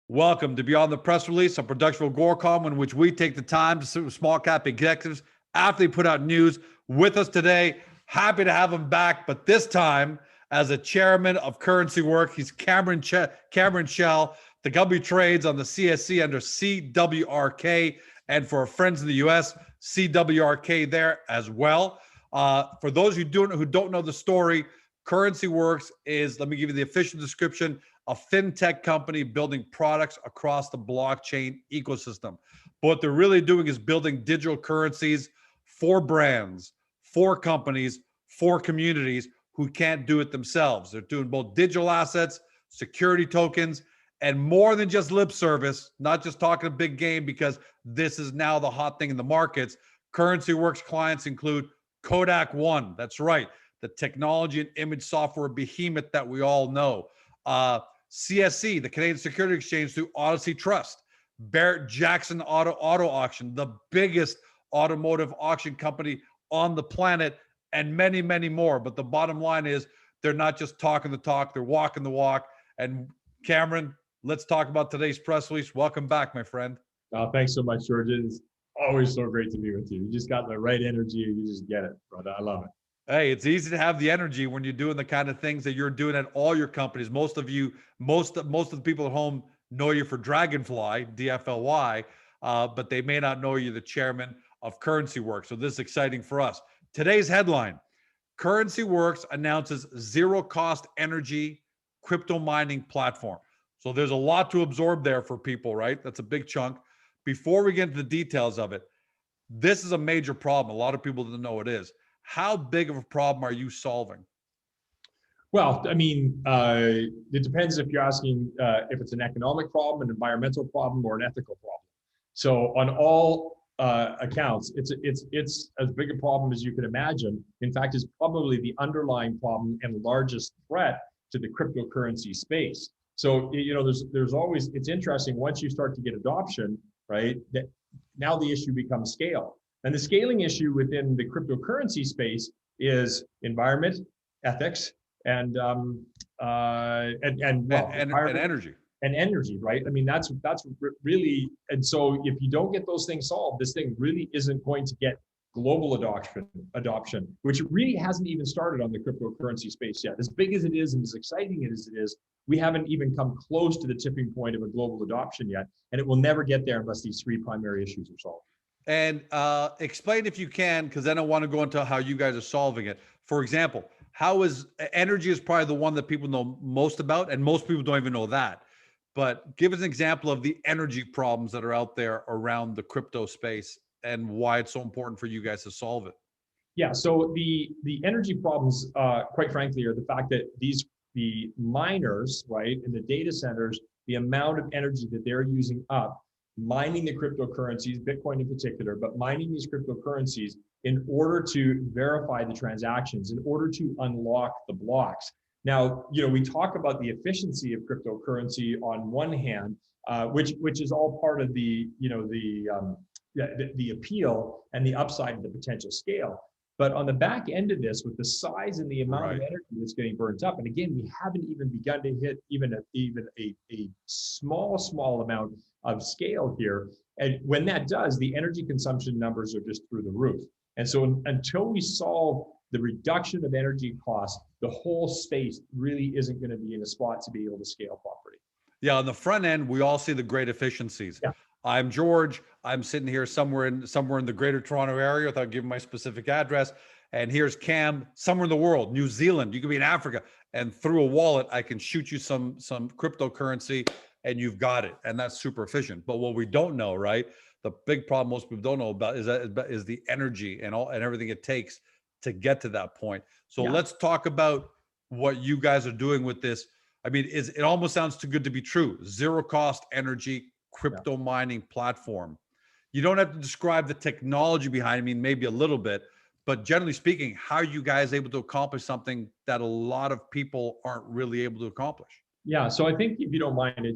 Welcome to Beyond the Press Release, a production of Gorcom, in which we take the time to sit with small cap executives after they put out news. With us today, happy to have him back, but this time as a chairman of CurrencyWorks. He's Cameron Schell. The company trades on the CSE under CWRK, and for our friends in the US, CWRK there as well. For those who don't know the story, CurrencyWorks is, let me give you the official description, a fintech company building products across the blockchain ecosystem. But what they're really doing is building digital currencies for brands, for companies, for communities who can't do it themselves. They're doing both digital assets, security tokens, and more than just lip service, not just talking a big game, because this is now the hot thing in the markets. CurrencyWorks clients include KodakOne, that's right, the technology and image software behemoth that we all know. CSE, the Canadian Security Exchange, through Odyssey Trust. Barrett-Jackson auto auction, the biggest automotive auction company on the planet, and many, many more. But the bottom line is they're not just talking the talk, they're walking the walk. And Cameron, let's talk about today's press release. Welcome back, my friend. Thanks so much, George. It's always so great to be with you. You just got the right energy. You just get it, brother. I love it. Hey, it's easy to have the energy when you're doing the kind of things that you're doing at all your companies. Most of the people at home know you for Dragonfly, DFLY, but they may not know you're the chairman of CurrencyWorks. So this is exciting for us. Today's headline: CurrencyWorks announces zero-cost energy crypto mining platform. So there's a lot to absorb there for people, right? That's a big chunk. Before we get into the details of it, this is a major problem. A lot of people don't know it is. How big of a problem are you solving? Well, I mean, it depends if you're asking if it's an economic problem, an environmental problem, or an ethical problem. So on all accounts, it's as big a problem as you could imagine. In fact, it's probably the underlying problem and largest threat to the cryptocurrency space. So, you know, there's always, it's interesting once you start to get adoption, right, that now the issue becomes scale. And the scaling issue within the cryptocurrency space is environment, ethics, and energy. And energy, right? I mean, that's really, and so if you don't get those things solved, this thing really isn't going to get global adoption, which really hasn't even started on the cryptocurrency space yet. As big as it is and as exciting as it is, we haven't even come close to the tipping point of a global adoption yet, and it will never get there unless these three primary issues are solved. And explain, if you can, because then I want to go into how you guys are solving it. For example, how is energy is probably the one that people know most about, and most people don't even know that. But give us an example of the energy problems that are out there around the crypto space and why it's so important for you guys to solve it. Yeah, so the energy problems, quite frankly, are the fact that the miners, right, in the data centers, the amount of energy that they're using up mining the cryptocurrencies, Bitcoin in particular, but mining these cryptocurrencies in order to verify the transactions, in order to unlock the blocks. Now, you know, we talk about the efficiency of cryptocurrency on one hand, which is all part of the, you know, the appeal and the upside of the potential scale. But on the back end of this, with the size and the amount of energy that's getting burnt up, and again, we haven't even begun to hit even a small amount of scale here. And when that does, the energy consumption numbers are just through the roof. And so until we solve the reduction of energy costs, the whole space really isn't going to be in a spot to be able to scale properly. Yeah, on the front end, we all see the great efficiencies. Yeah. I'm George. I'm sitting here somewhere in the greater Toronto area without giving my specific address. And here's Cam, somewhere in the world, New Zealand. You could be in Africa, and through a wallet, I can shoot you some cryptocurrency, and you've got it. And that's super efficient. But what we don't know, right? The big problem most people don't know about is the energy and everything it takes to get to that point. So let's talk about what you guys are doing with this. I mean, it almost sounds too good to be true. Zero cost energy crypto mining platform. You don't have to describe the technology behind, I mean, maybe a little bit, but generally speaking, how are you guys able to accomplish something that a lot of people aren't really able to accomplish? Yeah, so I think if you don't mind,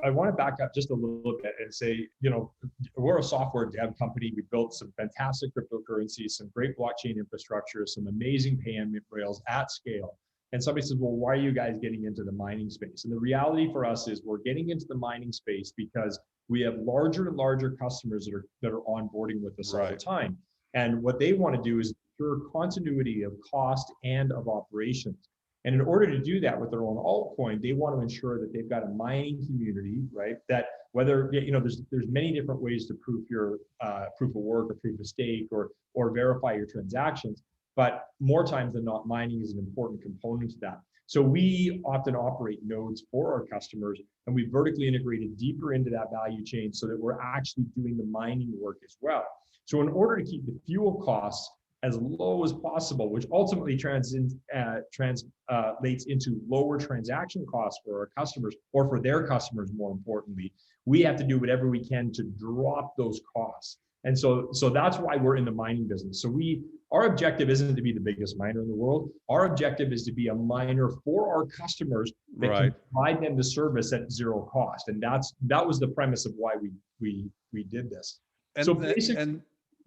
I want to back up just a little bit and say, you know, we're a software dev company. We built some fantastic cryptocurrencies, some great blockchain infrastructure, some amazing payment rails at scale. And somebody says, well, why are you guys getting into the mining space? And the reality for us is we're getting into the mining space because we have larger and larger customers that are onboarding with us all the time. And what they want to do is ensure continuity of cost and of operations. And in order to do that with their own altcoin, they want to ensure that they've got a mining community, right? That whether, there's many different ways to proof your proof of work or proof of stake or verify your transactions. But more times than not, mining is an important component to that. So we often operate nodes for our customers, and we vertically integrated deeper into that value chain so that we're actually doing the mining work as well. So in order to keep the fuel costs as low as possible, which ultimately translates into lower transaction costs for our customers, or for their customers, more importantly, we have to do whatever we can to drop those costs. And so that's why we're in the mining business. So our objective isn't to be the biggest miner in the world. Our objective is to be a miner for our customers that can provide them the service at zero cost. And that was the premise of why we did this. And, so basically,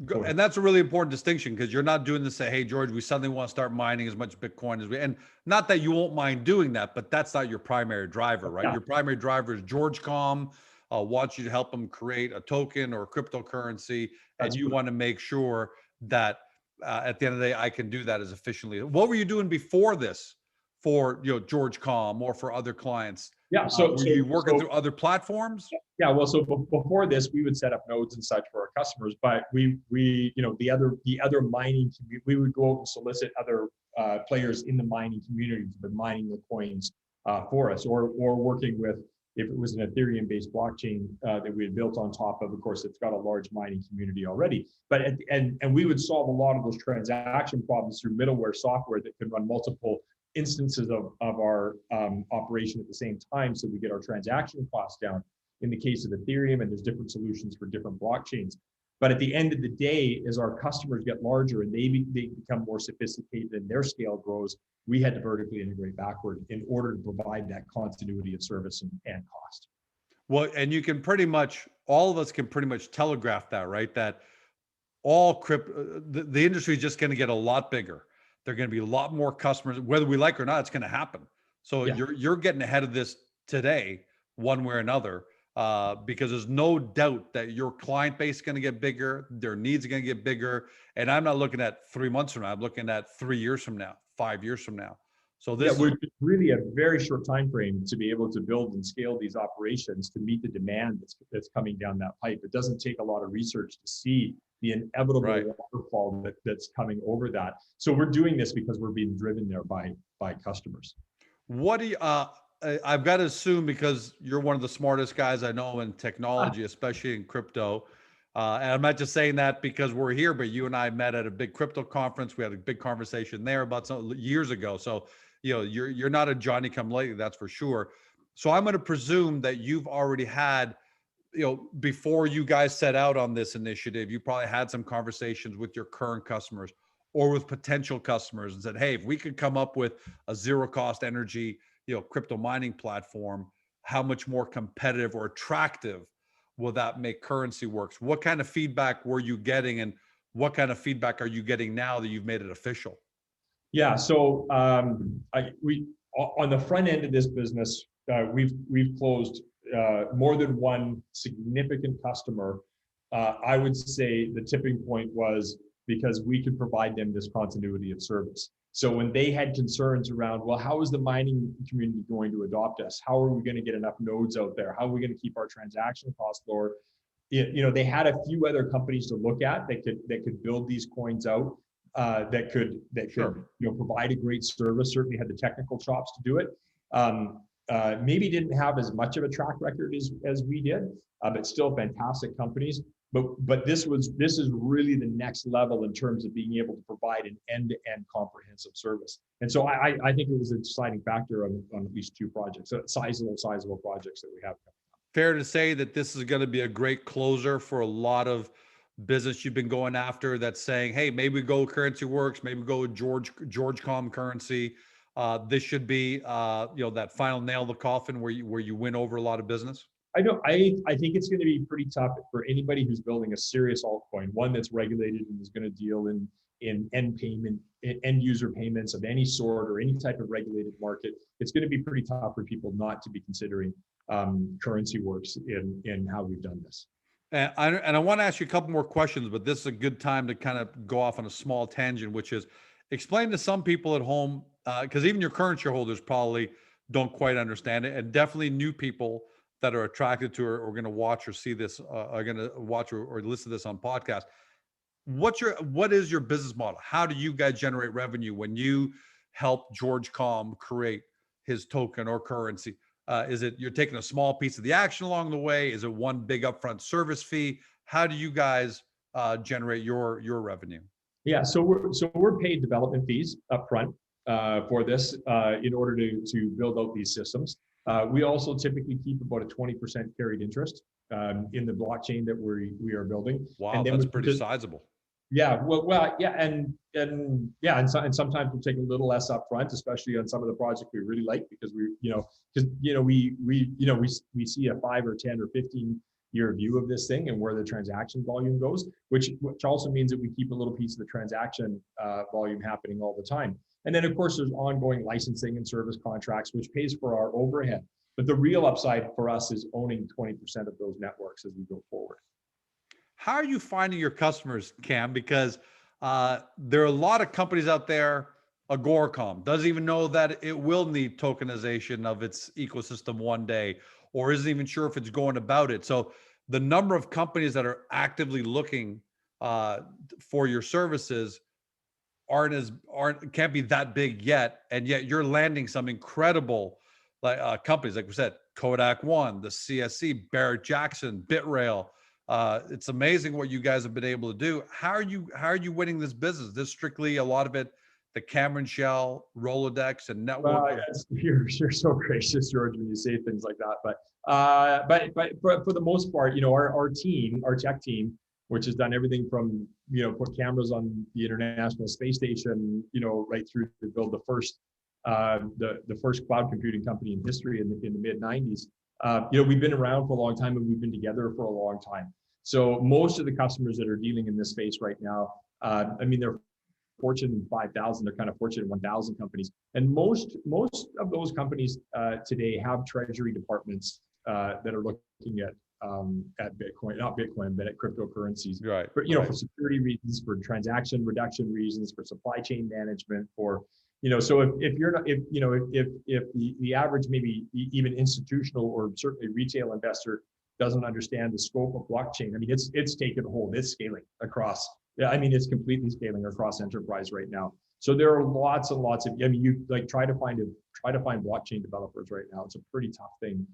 and that's a really important distinction, because you're not doing this, say, hey, George, we suddenly want to start mining as much Bitcoin as we, and not that you won't mind doing that, but that's not your primary driver, right? Yeah. Your primary driver is GeorgeCom wants you to help them create a token or a cryptocurrency, and you want to make sure that at the end of the day, I can do that as efficiently. What were you doing before this for GeorgeCom or for other clients? Yeah, were you working through other platforms? Yeah, well, so before this, we would set up nodes and such for our customers, but we the other mining, we would go out and solicit other players in the mining community to be mining the coins for us, or working with, if it was an Ethereum-based blockchain that we had built on top of course, it's got a large mining community already. But and we would solve a lot of those transaction problems through middleware software that could run multiple instances of our operation at the same time, so we get our transaction costs down in the case of Ethereum, and there's different solutions for different blockchains. But at the end of the day, as our customers get larger and they become more sophisticated and their scale grows, we had to vertically integrate backward in order to provide that continuity of service and cost. Well, and you can pretty much, all of us can pretty much telegraph that, right? That all crypto, the industry is just going to get a lot bigger. There are going to be a lot more customers, whether we like it or not, it's going to happen. So yeah, you're getting ahead of this today, one way or another, because there's no doubt that your client base is going to get bigger, their needs are going to get bigger. And I'm not looking at 3 months from now, I'm looking at 3 years from now, 5 years from now. So this is really a very short time frame to be able to build and scale these operations to meet the demand that's coming down that pipe. It doesn't take a lot of research to see the inevitable waterfall that's coming over that. So we're doing this because we're being driven there by customers. What do you, I've got to assume, because you're one of the smartest guys I know in technology, especially in crypto. And I'm not just saying that because we're here, but you and I met at a big crypto conference. We had a big conversation there about some years ago. So, you're not a Johnny come lately, that's for sure. So I'm going to presume that you've already had, before you guys set out on this initiative, you probably had some conversations with your current customers or with potential customers and said, hey, if we could come up with a zero cost energy, crypto mining platform, how much more competitive or attractive will that make CurrencyWorks? What kind of feedback were you getting, and what kind of feedback are you getting now that you've made it official? Yeah, so we on the front end of this business, we've closed more than one significant customer. I would say the tipping point was because we could provide them this continuity of service. So when they had concerns around, well, how is the mining community going to adopt us? How are we going to get enough nodes out there? How are we going to keep our transaction costs lower? They had a few other companies to look at that could build these coins out, that could provide a great service. Certainly had the technical chops to do it. Maybe didn't have as much of a track record as we did, but still fantastic companies. But this is really the next level in terms of being able to provide an end-to-end comprehensive service. And so I think it was a deciding factor on at least 2 projects, sizable projects that we have coming up. Fair to say that this is going to be a great closer for a lot of business you've been going after that's saying, hey, maybe we go CurrencyWorks, maybe we go with GeorgeCom currency. This should be that final nail in the coffin where you win over a lot of business. I think it's going to be pretty tough for anybody who's building a serious altcoin, one that's regulated and is going to deal in in end user payments of any sort or any type of regulated market, it's going to be pretty tough for people not to be considering CurrencyWorks in how we've done this. And I want to ask you a couple more questions, but this is a good time to kind of go off on a small tangent, which is explain to some people at home, because even your current shareholders probably don't quite understand it, and definitely new people that are attracted to or going to watch or see this, are going to watch or listen to this on podcast. What is your business model? How do you guys generate revenue when you help George Com create his token or currency? Is it you're taking a small piece of the action along the way? Is it one big upfront service fee? How do you guys generate your revenue? Yeah, so we're paid development fees upfront for this in order to build out these systems. We also typically keep about a 20% carried interest in the blockchain that we are building. Wow, and that's pretty sizable. Yeah, well, yeah, and sometimes we'll take a little less upfront, especially on some of the projects we really like, because we see a 5 or 10 or 15-year view of this thing and where the transaction volume goes, which also means that we keep a little piece of the transaction volume happening all the time. And then of course there's ongoing licensing and service contracts, which pays for our overhead. But the real upside for us is owning 20% of those networks as we go forward. How are you finding your customers, Cam? Because there are a lot of companies out there. Agoracom doesn't even know that it will need tokenization of its ecosystem one day, or isn't even sure if it's going about it. So the number of companies that are actively looking for your services can't be that big yet, and yet you're landing some incredible companies, like we said, KodakOne, the CSC, Barrett-Jackson, BitRail. It's amazing what you guys have been able to do. How are you winning this business? This strictly a lot of it, the Cameron Shell, Rolodex, and network. Well, you're so gracious, George, when you say things like that. But for the most part, our tech team, which has done everything from put cameras on the International Space Station, right through to build the first cloud computing company in history in the mid '90s. We've been around for a long time and we've been together for a long time. So most of the customers that are dealing in this space right now, they're Fortune 5,000, they're kind of Fortune 1,000 companies. And most of those companies today have treasury departments that are looking at Bitcoin, not Bitcoin, but at cryptocurrencies. Right. For security reasons, for transaction reduction reasons, for supply chain management, so if the average, maybe even institutional or certainly retail investor doesn't understand the scope of blockchain, it's taken hold, it's scaling across. It's completely scaling across enterprise right now. So there are lots and lots of, you try to find blockchain developers right now. It's a pretty tough thing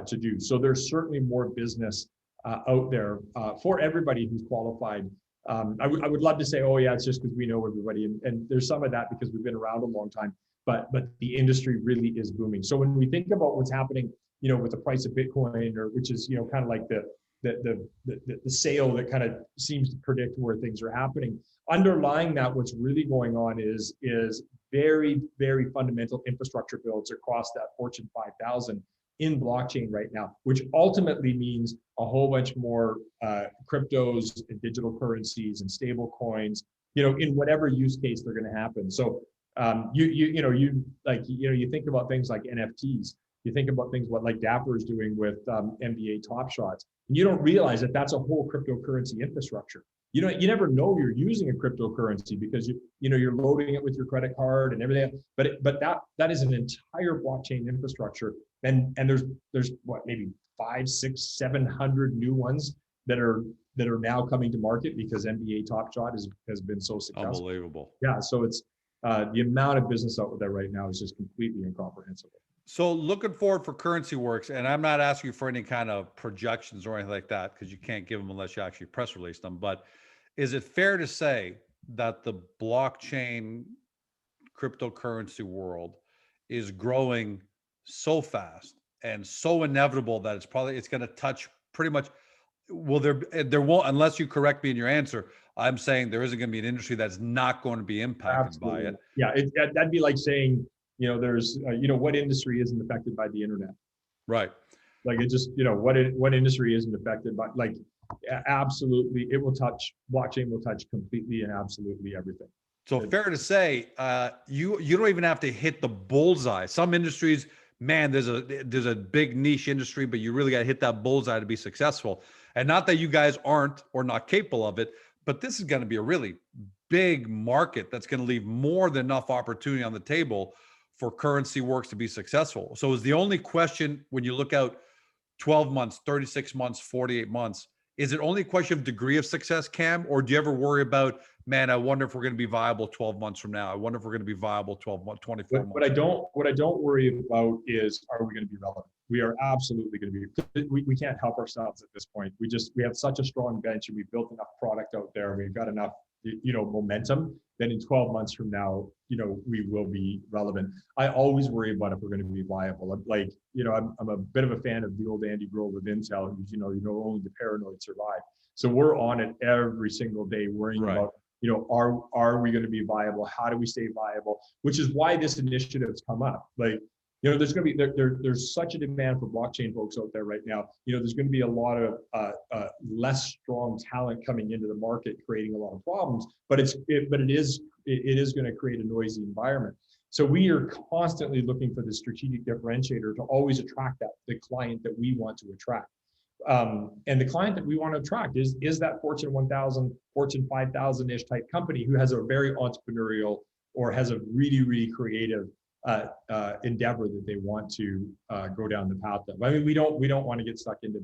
to do. So there's certainly more business out there for everybody who's qualified. I would love to say, oh yeah, it's just because we know everybody, and there's some of that because we've been around a long time, but the industry really is booming. So when we think about what's happening, with the price of Bitcoin, or which is kind of like the sale that kind of seems to predict where things are happening, underlying that, what's really going on is very, very fundamental infrastructure builds across that Fortune 5,000 in blockchain right now, which ultimately means a whole bunch more cryptos and digital currencies and stable coins, in whatever use case they're going to happen. So you think about things like NFTs, you think about things like Dapper is doing with NBA Top Shots, and you don't realize that that's a whole cryptocurrency infrastructure. You never know you're using a cryptocurrency because you're loading it with your credit card and everything. But that is an entire blockchain infrastructure, and there's what, maybe 500, 600, 700 new ones that are now coming to market because NBA Top Shot has been so successful. Unbelievable. Yeah, so it's the amount of business out there right now is just completely incomprehensible. So looking forward for CurrencyWorks, and I'm not asking you for any kind of projections or anything like that, because you can't give them unless you actually press release them. But is it fair to say that the blockchain cryptocurrency world is growing so fast and so inevitable that it's going to touch pretty much, there won't, unless you correct me in your answer, I'm saying there isn't going to be an industry that's not going to be impacted by it. Yeah, that'd be like saying, there's, what industry isn't affected by the internet? Right. Like it just, what industry isn't affected by, like, Absolutely. Blockchain will touch completely and absolutely everything. So fair to say, you don't even have to hit the bullseye. Some industries, man, there's a big niche industry, but you really got to hit that bullseye to be successful. And not that you guys aren't or not capable of it, but this is going to be a really big market that's going to leave more than enough opportunity on the table for CurrencyWorks to be successful. So is the only question when you look out 12 months, 36 months, 48 months, is it only a question of degree of success, Cam? Or do you ever worry about, man, I wonder if we're going to be viable 12 months from now? I wonder if we're going to be viable 12 months, 24 months. What I don't worry about is, are we going to be relevant? We are absolutely going to be. We can't help ourselves at this point. We have such a strong bench, and we've built enough product out there. We've got enough, momentum that in 12 months from now, we will be relevant. I always worry about if we're going to be viable. I'm a bit of a fan of the old Andy Grove of Intel, who's, only the paranoid survive. So we're on it every single day, worrying about, are we going to be viable? How do we stay viable? Which is why this initiative has come up. There's going to be there's such a demand for blockchain folks out there right now. There's going to be a lot of less strong talent coming into the market, creating a lot of problems. But it is going to create a noisy environment. So we are constantly looking for the strategic differentiator to always attract the client that we want to attract. And the client that we want to attract is that Fortune 1000, Fortune 5000-ish type company who has a very entrepreneurial or has a really, really creative endeavor that they want to go down the path of. I mean, we don't want to get stuck into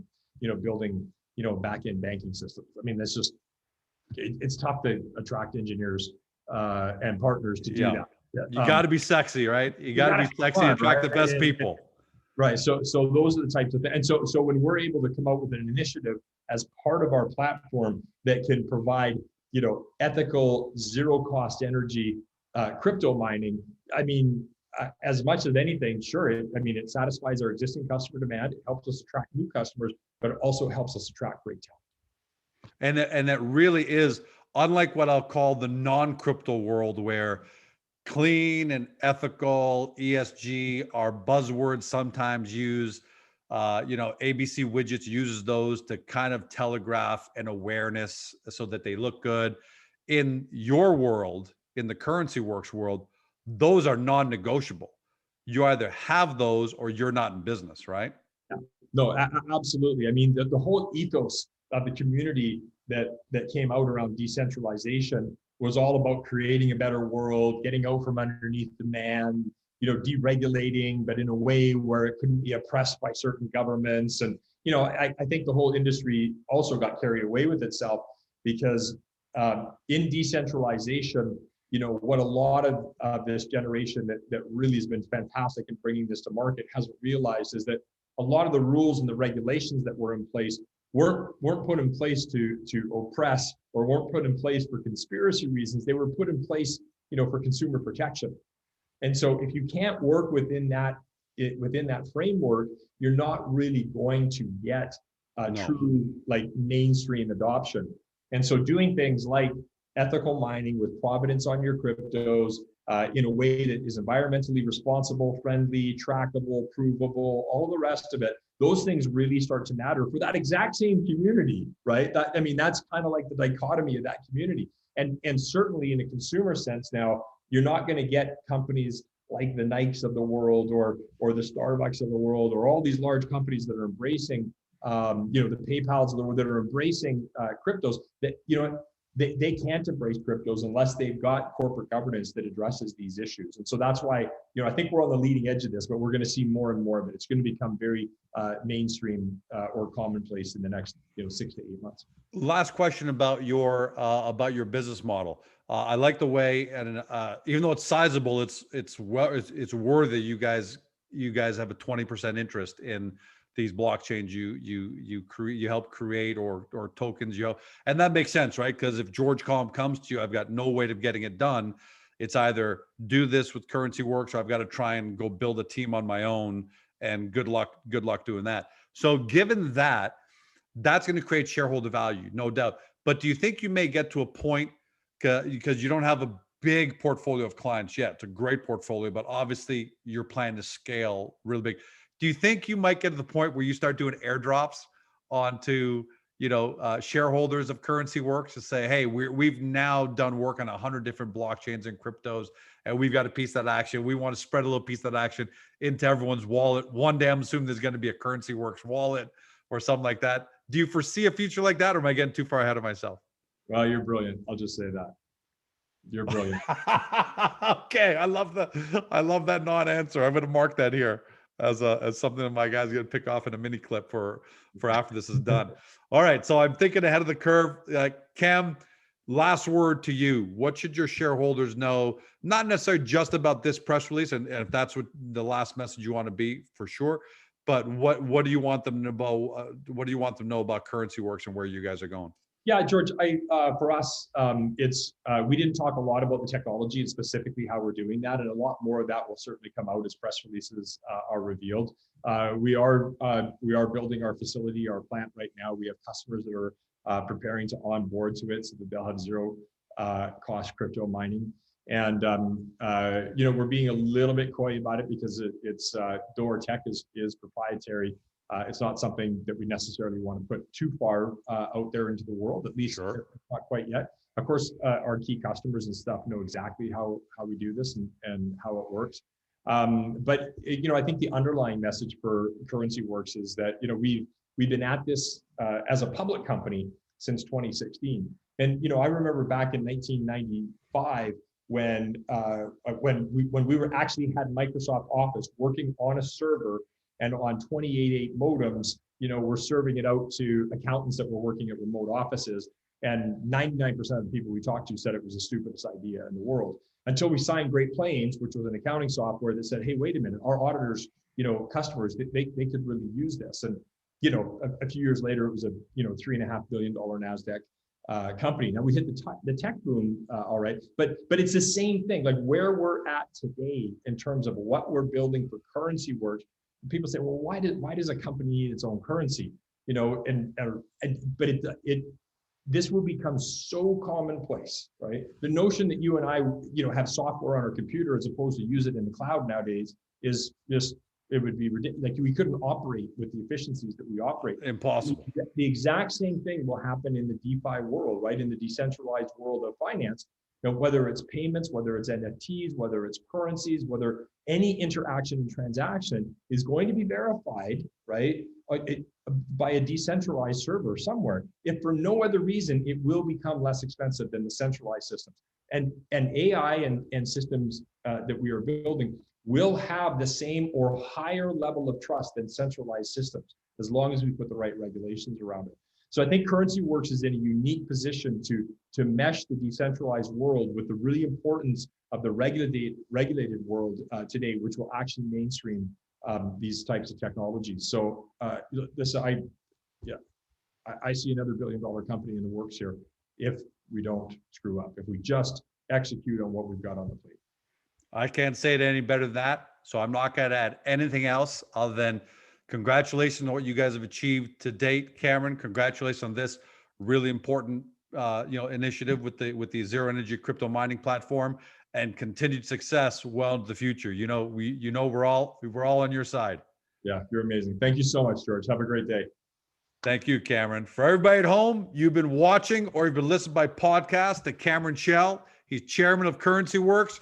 building back-end banking systems. I mean, that's just it's tough to attract engineers and partners to do that. Yeah. You got to be sexy, right? You got to be sexy and attract the best people. Right. So those are the types of things. And so when we're able to come out with an initiative as part of our platform that can provide, ethical, zero cost energy, crypto mining, I mean, as much as anything, sure. It satisfies our existing customer demand. It helps us attract new customers, but it also helps us attract great talent. And that really is unlike what I'll call the non-crypto world, where clean and ethical ESG are buzzwords sometimes used. ABC Widgets uses those to kind of telegraph an awareness so that they look good. In your world, in the CurrencyWorks world, those are non-negotiable. You either have those or you're not in business, right? Yeah. No, absolutely. I mean, the whole ethos of the community that came out around decentralization was all about creating a better world, getting out from underneath the man, deregulating, but in a way where it couldn't be oppressed by certain governments. And, I think the whole industry also got carried away with itself because in decentralization, what a lot of this generation that really has been fantastic in bringing this to market hasn't realized is that a lot of the rules and the regulations that were in place weren't put in place to oppress or weren't put in place for conspiracy reasons. They were put in place, for consumer protection. And so if you can't work within that framework, you're not really going to get true mainstream adoption. And so doing things like ethical mining with provenance on your cryptos in a way that is environmentally responsible, friendly, trackable, provable, all the rest of it, those things really start to matter for that exact same community, right? That's kind of like the dichotomy of that community. And certainly in a consumer sense now, you're not going to get companies like the Nikes of the world or the Starbucks of the world or all these large companies that are embracing, the PayPals of the world that are embracing cryptos that, they can't embrace cryptos unless they've got corporate governance that addresses these issues. And so that's why, I think we're on the leading edge of this, but we're going to see more and more of it. It's going to become very mainstream or commonplace in the next 6 to 8 months. Last question about your business model. I like the way, and even though it's sizable, it's worthy. You guys have a 20% interest in these blockchains you help create or tokens and that makes sense, right? Because if George Colm comes to you, I've got no way of getting it done. It's either do this with CurrencyWorks or I've got to try and go build a team on my own, and good luck doing that. So given that's going to create shareholder value, no doubt. But do you think you may get to a point, because you don't have a big portfolio of clients yet? It's a great portfolio, but obviously you're planning to scale really big. Do you think you might get to the point where you start doing airdrops onto shareholders of CurrencyWorks to say, hey, we've now done work on 100 different blockchains and cryptos, and we've got a piece of that action. We want to spread a little piece of that action into everyone's wallet. One day, I'm assuming there's going to be a CurrencyWorks wallet or something like that. Do you foresee a future like that, or am I getting too far ahead of myself? Well, you're brilliant. I'll just say that. You're brilliant. Okay, I love that non-answer. I'm going to mark that here as something that my guys are going to pick off in a mini clip for after this is done. All right, so I'm thinking ahead of the curve. Cam, last word to you. What should your shareholders know? Not necessarily just about this press release, and if that's what the last message you want to be, for sure. But what do you want them to know? What do you want them to know about CurrencyWorks and where you guys are going? Yeah, George, for us, we didn't talk a lot about the technology and specifically how we're doing that, and a lot more of that will certainly come out as press releases are revealed. We are building our facility, our plant right now. We have customers that are preparing to onboard to it so that they'll have zero cost crypto mining. And we're being a little bit coy about it because though our tech is proprietary. It's not something that we necessarily want to put too far out there into the world, at least Sure. not quite yet. Of course, our key customers and stuff know exactly how we do this and how it works. But I think the underlying message for CurrencyWorks is that we've been at this as a public company since 2016. And I remember back in 1995 when we were actually had Microsoft Office working on a server. And on 28.8 modems, we're serving it out to accountants that were working at remote offices. And 99% of the people we talked to said it was the stupidest idea in the world. Until we signed Great Plains, which was an accounting software that said, hey, wait a minute, our auditors, customers, they could really use this. And, a few years later, it was a, $3.5 billion NASDAQ company. Now we hit the tech boom, all right, but it's the same thing. Like where we're at today in terms of what we're building for CurrencyWorks. People say, well, why does a company need its own currency? But this will become so commonplace, right? The notion that you and I, have software on our computer as opposed to use it in the cloud nowadays is just, it would be ridiculous. Like we couldn't operate with the efficiencies that we operate. Impossible. The exact same thing will happen in the DeFi world, right? In the decentralized world of finance. Whether it's payments, whether it's NFTs, whether it's currencies, whether any interaction and transaction is going to be verified, right, by a decentralized server somewhere. If for no other reason, it will become less expensive than the centralized systems. And AI and systems that we are building will have the same or higher level of trust than centralized systems, as long as we put the right regulations around it. So I think CurrencyWorks is in a unique position to mesh the decentralized world with the really importance of the regulated world today, which will actually mainstream these types of technologies. So I see another billion-dollar company in the works here if we don't screw up, if we just execute on what we've got on the plate. I can't say it any better than that. So I'm not going to add anything else other than congratulations on what you guys have achieved to date. Cameron, congratulations on this really important initiative with the zero energy crypto mining platform, and continued success well into the future. We're all on your side. Yeah, you're amazing. Thank you so much, George. Have a great day. Thank you, Cameron. For everybody at home, you've been watching or you've been listening by podcast to Cameron Schell. He's chairman of CurrencyWorks.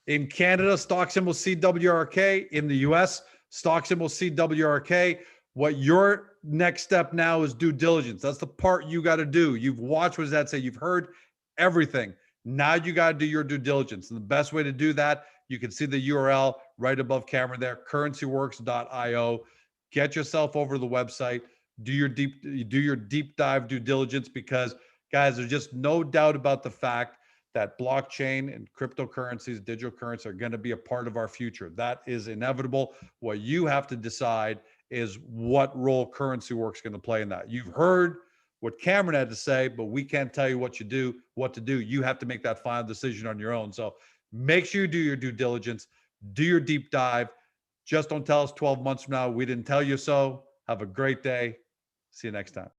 In Canada, stock symbol CWRK. In the US, stock symbol CWRK. What your next step now is due diligence. That's the part you got to do. You've watched, what does that say? You've heard everything. Now you got to do your due diligence. And the best way to do that, you can see the URL right above camera there, currencyworks.io. Get yourself over to the website. Do your deep dive due diligence, because guys, there's just no doubt about the fact that blockchain and cryptocurrencies, digital currencies are going to be a part of our future. That is inevitable. What you have to decide is what role CurrencyWorks is going to play in that. You've heard what Cameron had to say, but we can't tell you what to do. You have to make that final decision on your own. So make sure you do your due diligence, do your deep dive. Just don't tell us 12 months from now we didn't tell you so. Have a great day. See you next time.